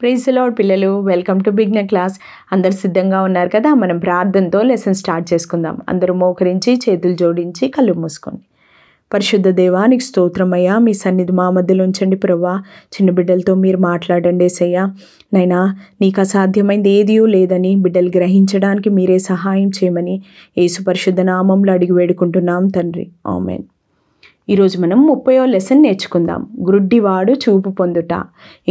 Praise the lord పిల్లలు, welcome to beginner class. అందరు సిద్ధంగా ఉన్నారు కదా? మనం ప్రార్థనతో లెసన్ స్టార్ట్ చేసుకుందాం. అందరూ మోకరించి చేతులు జోడించి కళ్ళు మూసుకోండి. పరిశుద్ధ దేవా, నీకు స్తోత్రమయ్యా. మీ సన్నిధి మా మధ్యలో ఉంచండి ప్రభువా. చిన్న బిడ్డలతో మీరు మాట్లాడండి యేసయ్యా. నైనా నీకు అసాధ్యమైంది ఏదీ లేదని బిడ్డలు గ్రహించడానికి మీరే సహాయం చేయమని యేసు పరిశుద్ధ నామంలో అడిగి వేడుకుంటున్నాం తండ్రి, ఆమేన్. ఈరోజు మనం 30వ లెసన్ నేర్చుకుందాం. గ్రుడ్డివాడు చూపు పొందుట.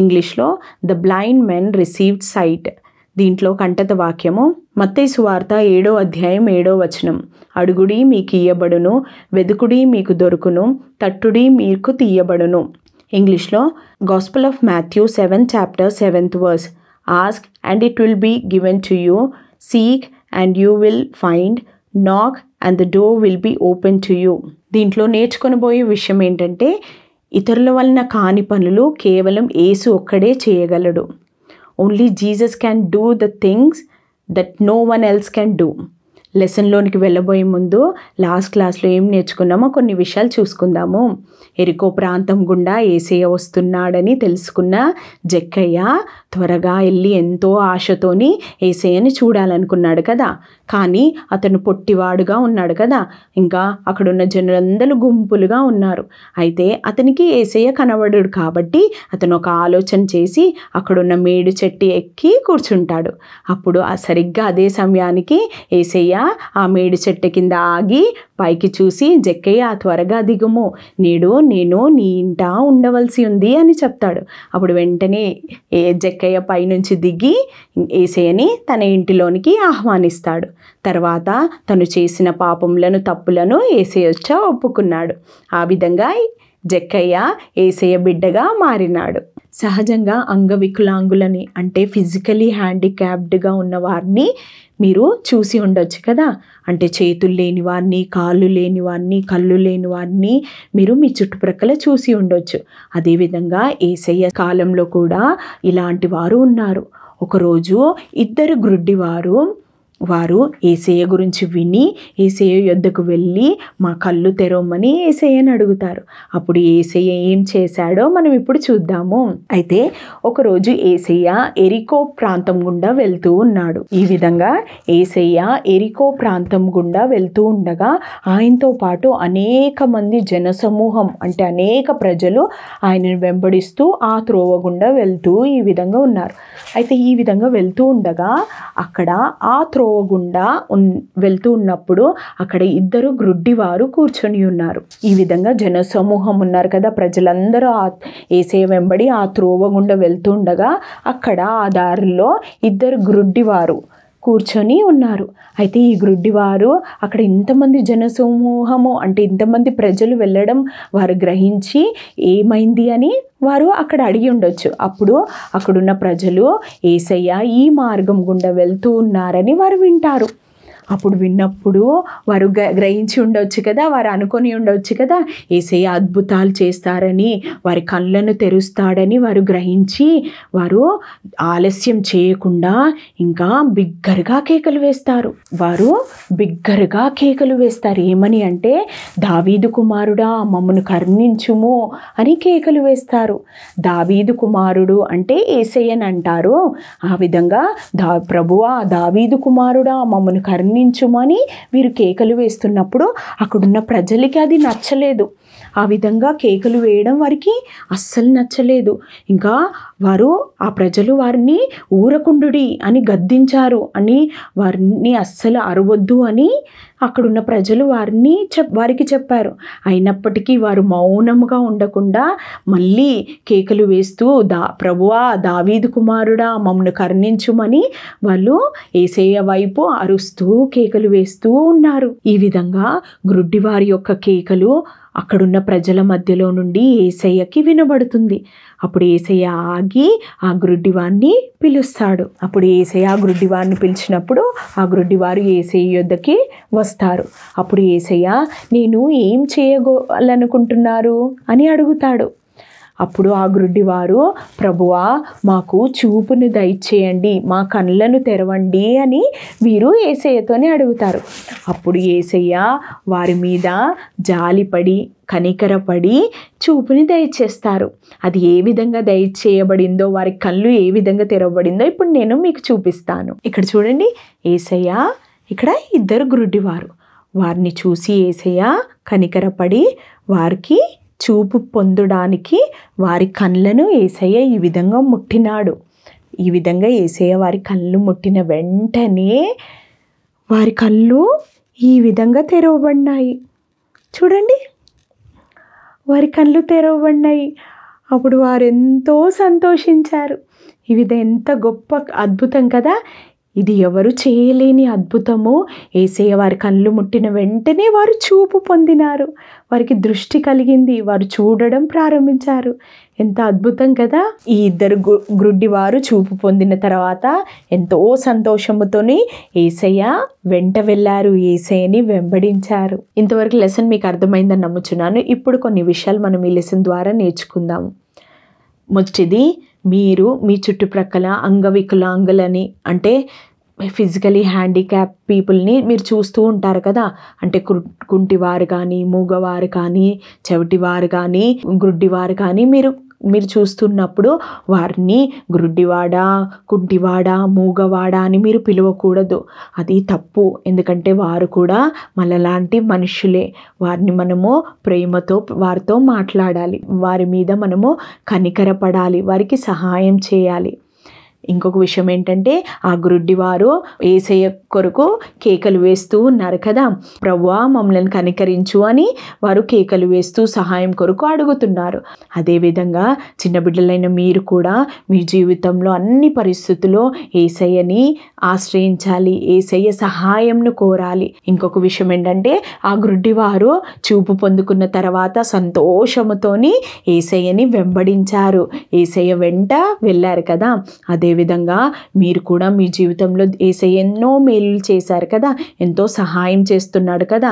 ఇంగ్లీష్లో the blind men received sight. దీంట్లో కంటత వాక్యము మత్తయి సువార్త 7వ అధ్యాయం 7వ వచనం. అడుగుడి మీకు ఇయ్యబడును, వెదుకుడి మీకు దొరుకును, తట్టుడి మీకు తీయబడును. ఇంగ్లీష్లో gospel of Matthew 7th chapter 7th verse. Ask and it will be given to you, seek and you will find, knock and the door will be open to you. దీంట్లో నేర్చుకొనబోయే విషయం ఏంటంటే, ఇతరుల వలన కాని పనులు కేవలం యేసు ఒక్కడే చేయగలడు. Only Jesus can do the things that no one else can do. లెసన్లోనికి వెళ్ళబోయే ముందు లాస్ట్ క్లాస్లో ఏం నేర్చుకున్నామో కొన్ని విషయాలు చూసుకుందాము. ఎరికో ప్రాంతం గుండా యేసయ్య వస్తున్నాడని తెలుసుకున్న జక్కయ్య త్వరగా వెళ్ళి ఎంతో ఆశతోని యేసయ్యని చూడాలనుకున్నాడు కదా. కానీ అతను పొట్టివాడుగా ఉన్నాడు కదా. ఇంకా అక్కడున్న జనులందరూ గుంపులుగా ఉన్నారు. అయితే అతనికి యేసయ్య కనబడడు కాబట్టి అతను ఒక ఆలోచన చేసి అక్కడున్న మేడు చెట్టు ఎక్కి కూర్చుంటాడు. అప్పుడు సరిగ్గా అదే సమయానికి యేసయ్య ఆ మేడు చెట్టు కింద ఆగి పైకి చూసి, జక్కయ్య త్వరగా దిగుము, నేడు నేను నీ ఇంట ఉండవలసి ఉంది అని చెప్తాడు. అప్పుడు వెంటనే జక్కయ్య పైనుంచి దిగి యేసయ్యని తన ఇంటిలోనికి ఆహ్వానిస్తాడు. తర్వాత తను చేసిన పాపములను తప్పులను యేసయ్య ఒప్పుకున్నాడు. ఆ విధంగా జక్కయ్య యేసయ్య బిడ్డగా మారినాడు. సహజంగా అంగవికలాంగులని అంటే ఫిజికలీ హ్యాండిక్యాప్డ్గా ఉన్న వారిని మీరు చూసి ఉండొచ్చు కదా. అంటే చేతులు లేని వారిని, కాళ్ళు లేని వారిని, కళ్ళు లేని వారిని మీరు మీ చుట్టుప్రక్కల చూసి ఉండొచ్చు. అదేవిధంగా యేసయ్య కాలంలో కూడా ఇలాంటి వారు ఉన్నారు. ఒకరోజు ఇద్దరు గ్రుడ్డివారు యేసయ్య గురించి విని యేసయ్య యొద్దకు వెళ్ళి మా కళ్ళు తెరవమని యేసయ్యని అడుగుతారు. అప్పుడు యేసయ్య ఏం చేశాడో మనం ఇప్పుడు చూద్దాము. అయితే ఒకరోజు యేసయ్య ఎరికో ప్రాంతం గుండా వెళ్తూ ఉన్నాడు. ఈ విధంగా యేసయ్య ఎరికో ప్రాంతం గుండా వెళ్తూ ఉండగా ఆయనతో పాటు అనేక మంది జనసమూహం అంటే అనేక ప్రజలు ఆయనను వెంబడిస్తూ ఆ త్రోవ గుండా వెళ్తూ ఈ విధంగా ఉన్నారు. అయితే ఈ విధంగా వెళ్తూ ఉండగా అక్కడ ఆ త్రోవ గుండా వెళ్తూ ఉన్నప్పుడు అక్కడ ఇద్దరు గ్రుడ్డివారు కూర్చొని ఉన్నారు. ఈ విధంగా జనసమూహం ఉన్నారు కదా, ప్రజలందరూ యేసయ్య వెంబడి ఆ త్రోవ గుండా వెళ్తూ ఉండగా అక్కడ ఆ దారిలో ఇద్దరు గ్రుడ్డివారు కూర్చొని ఉన్నారు. అయితే ఈ గ్రుడ్డివారు అక్కడ ఇంతమంది జనసమూహము అంటే ఇంతమంది ప్రజలు వెళ్ళడం వారు గ్రహించి ఏమైంది అని వారు అక్కడ అడిగి ఉండొచ్చు. అప్పుడు అక్కడున్న ప్రజలు యేసయ్య ఈ మార్గం గుండా వెళ్తూ ఉన్నారని వారు వింటారు. అప్పుడు విన్నప్పుడు వారు గ్రహించి ఉండవచ్చు కదా, వారు అనుకొని ఉండవచ్చు కదా, యేసయ్య అద్భుతాలు చేస్తారని, వారి కళ్ళను తెరుస్తాడని వారు గ్రహించి వారు ఆలస్యం చేయకుండా ఇంకా బిగ్గరగా కేకలు వేస్తారు. ఏమని అంటే, దావీదు కుమారుడా మమ్మను కరుణించుము అని కేకలు వేస్తారు. దావీదు కుమారుడు అంటే యేసయ్యని అంటారు. ఆ విధంగా ప్రభువా దావీదు కుమారుడా మమ్మను కరుణించుమని వీరు కేకలు వేస్తున్నప్పుడు అక్కడున్న ప్రజలకి అది నచ్చలేదు. ఆ విధంగా కేకలు వేయడం వారికి అస్సలు నచ్చలేదు. ఇంకా ఆ ప్రజలు వారిని ఊరకుండుడి అని గద్దించారు అని, వారిని అస్సలు అరవద్దు అని అక్కడున్న ప్రజలు వారికి చెప్పారు. అయినప్పటికీ వారు మౌనముగా ఉండకుండా మళ్ళీ కేకలు వేస్తూ ప్రభువా దావీదు కుమారుడా మమ్మను కరుణించుమని వాళ్ళు యేసయ్య వైపు అరుస్తూ కేకలు వేస్తూ ఉన్నారు. ఈ విధంగా గ్రుడ్డివారి యొక్క కేకలు అక్కడున్న ప్రజల మధ్యలో నుండి యేసయ్యకి వినబడుతుంది. అప్పుడు యేసయ్య ఆగి ఆ గ్రుడ్డివారిని పిలుస్తాడు. అప్పుడు యేసయ్య ఆ గ్రుడ్డివారిని పిలిచినప్పుడు ఆ గ్రుడ్డివారు యేసయ్య యొద్దకి వస్తారు. అప్పుడు యేసయ్య నేను ఏం చేయగలనుకుంటున్నారు అని అడుగుతాడు. అప్పుడు ఆ గ్రుడ్డివారు, ప్రభువా మాకు చూపును దయచేయండి, మా కళ్ళను తెరవండి అని వీరు యేసయ్యతోనే అడుగుతారు. అప్పుడు యేసయ్య వారి మీద జాలిపడి కనికరపడి చూపుని దయచేస్తారు. అది ఏ విధంగా దయచేయబడిందో, వారి కళ్ళు ఏ విధంగా తెరవబడిందో ఇప్పుడు నేను మీకు చూపిస్తాను. ఇక్కడ చూడండి, యేసయ్య ఇక్కడ ఇద్దరు గ్రుడ్డివారు, వారిని చూసి యేసయ్య కనికరపడి వారికి చూపు పొందడానికి వారి కళ్ళను యేసయ్య ఈ విధంగా ముట్టినాడు. ఈ విధంగా యేసయ్య వారి కళ్ళు ముట్టిన వెంటనే వారి కళ్ళు ఈ విధంగా తెరవబడినాయి. చూడండి, వారి కళ్ళు తెరవబడినాయి. అప్పుడు వారు ఎంతో సంతోషించారు. ఇది ఎంత గొప్ప అద్భుతం కదా! ఇది ఎవరు చేయలేని అద్భుతము. యేసయ్య వారి కళ్ళు ముట్టిన వెంటనే వారు చూపు పొందినారు, వారికి దృష్టి కలిగింది, వారు చూడడం ప్రారంభించారు. ఎంత అద్భుతం కదా! ఈ ఇద్దరు గ్రుడ్డివారు చూపు పొందిన తర్వాత ఎంతో సంతోషముతోని యేసయ్య వెంట వెళ్ళారు, యేసయ్యని వెంబడించారు. ఇంతవరకు లెసన్ మీకు అర్థమైందని నమ్ముచున్నాను. ఇప్పుడు కొన్ని విషయాలు మనం ఈ లెసన్ ద్వారా నేర్చుకుందాము. మొదటిది, మీరు మీ చుట్టుప్రక్కల అంగవికలాంగులని అంటే ఫిజికలీ హ్యాండిక్యాప్ పీపుల్ని మీరు చూస్తూ ఉంటారు కదా. అంటే కుంటివారు కానీ, మూగవారు కానీ, చెవిటివారు కానీ, గ్రుడ్డివారు కానీ మీరు చూస్తున్నప్పుడు వారిని గ్రుడ్డివాడా, కుంటివాడా, మూగవాడా అని మీరు పిలవకూడదు. అది తప్పు. ఎందుకంటే వారు కూడా మనలాంటి మనుషులే. వారిని మనము ప్రేమతో వారితో మాట్లాడాలి, వారి మీద మనము కనికరపడాలి, వారికి సహాయం చేయాలి. ఇంకొక విషయం ఏంటంటే, ఆ గ్రుడ్డివారు యేసయ్య కొరకు కేకలు వేస్తూ ఉన్నారు కదా, ప్రభువా మమ్మల్ని కనికరించు అని వారు కేకలు వేస్తూ సహాయం కొరకు అడుగుతున్నారు. అదేవిధంగా చిన్న బిడ్డలైన మీరు కూడా మీ జీవితంలో అన్ని పరిస్థితుల్లో యేసయ్యని ఆశ్రయించాలి, యేసయ్య సహాయంను కోరాలి. ఇంకొక విషయం ఏంటంటే, ఆ గ్రుడ్డివారు చూపు పొందుకున్న తర్వాత సంతోషముతోని యేసయ్యని వెంబడించారు, యేసయ్య వెంట వెళ్ళారు కదా. అదేవిధంగా మీరు కూడా మీ జీవితంలో యేసయ్య ఎన్నో మేలు చేశారు కదా, ఎంతో సహాయం చేస్తున్నాడు కదా.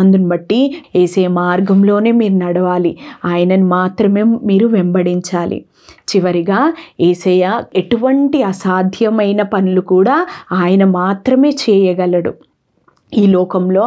అందుని బట్టి యేసయ్య మార్గంలోనే మీరు నడవాలి, ఆయనను మాత్రమే మీరు వెంబడించాలి. చివరిగా, యేసయ్య ఎటువంటి అసాధ్యమైన పనులు కూడా ఆయన మాత్రమే చేయగలడు. ఈ లోకంలో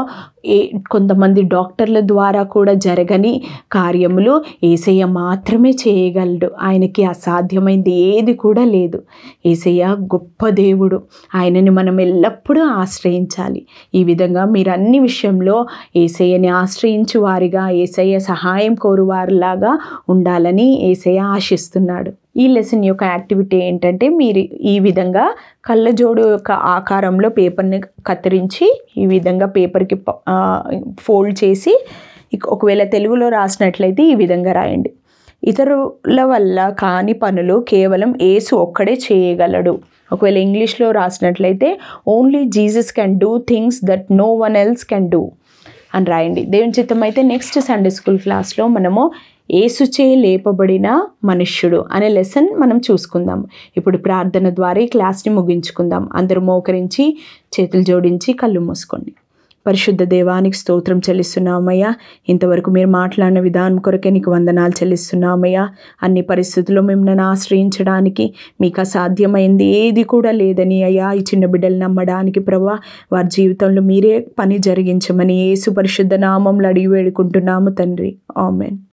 కొంతమంది డాక్టర్ల ద్వారా కూడా జరగని కార్యములు యేసయ్య మాత్రమే చేయగలడు. ఆయనకి అసాధ్యమైంది ఏది కూడా లేదు. యేసయ్య గొప్ప దేవుడు, ఆయనని మనం ఎల్లప్పుడూ ఆశ్రయించాలి. ఈ విధంగా మీరు అన్ని విషయంలో యేసయ్యని ఆశ్రయించు వారిగా, యేసయ్య సహాయం కోరువారిలాగా ఉండాలని యేసయ్య ఆశిస్తున్నాడు. ఈ లెసన్ యొక్క యాక్టివిటీ ఏంటంటే, మీరు ఈ విధంగా కళ్ళజోడు యొక్క ఆకారంలో పేపర్ని కత్తిరించి ఈ విధంగా పేపర్కి ఫోల్డ్ చేసి, ఒకవేళ తెలుగులో రాసినట్లయితే ఈ విధంగా రాయండి. ఇతరుల వల్ల కాని పనులు కేవలం యేసు ఒక్కడే చేయగలడు. ఒకవేళ ఇంగ్లీష్లో రాసినట్లయితే only Jesus can do things that no one else can do అని రాయండి. దేవుని చిత్తం అయితే నెక్స్ట్ సండే స్కూల్ క్లాస్లో మనము యేసుచే లేపబడిన మనుష్యుడు అనే లెసన్ మనం చూసుకుందాం. ఇప్పుడు ప్రార్థన ద్వారా ఈ క్లాస్ని ముగించుకుందాం. అందరూ మోకరించి చేతులు జోడించి కళ్ళు మూసుకోండి. పరిశుద్ధ దేవానికి స్తోత్రం చెల్లిస్తున్నామయ్యా. ఇంతవరకు మీరు మాట్లాడిన విధానం కొరకే నీకు వందనాలు చెల్లిస్తున్నామయ్యా. అన్ని పరిస్థితుల్లో మిమ్మల్ని ఆశ్రయించడానికి మీకు అసాధ్యమైంది ఏది కూడా లేదని అయ్యా ఈ చిన్న బిడ్డలు నమ్మడానికి ప్రభువా, వారి జీవితంలో మీరే పని జరిగించమని యేసు పరిశుద్ధ నామంలో అడిగి వేడుకుంటున్నాము తండ్రి. ఆమెన్.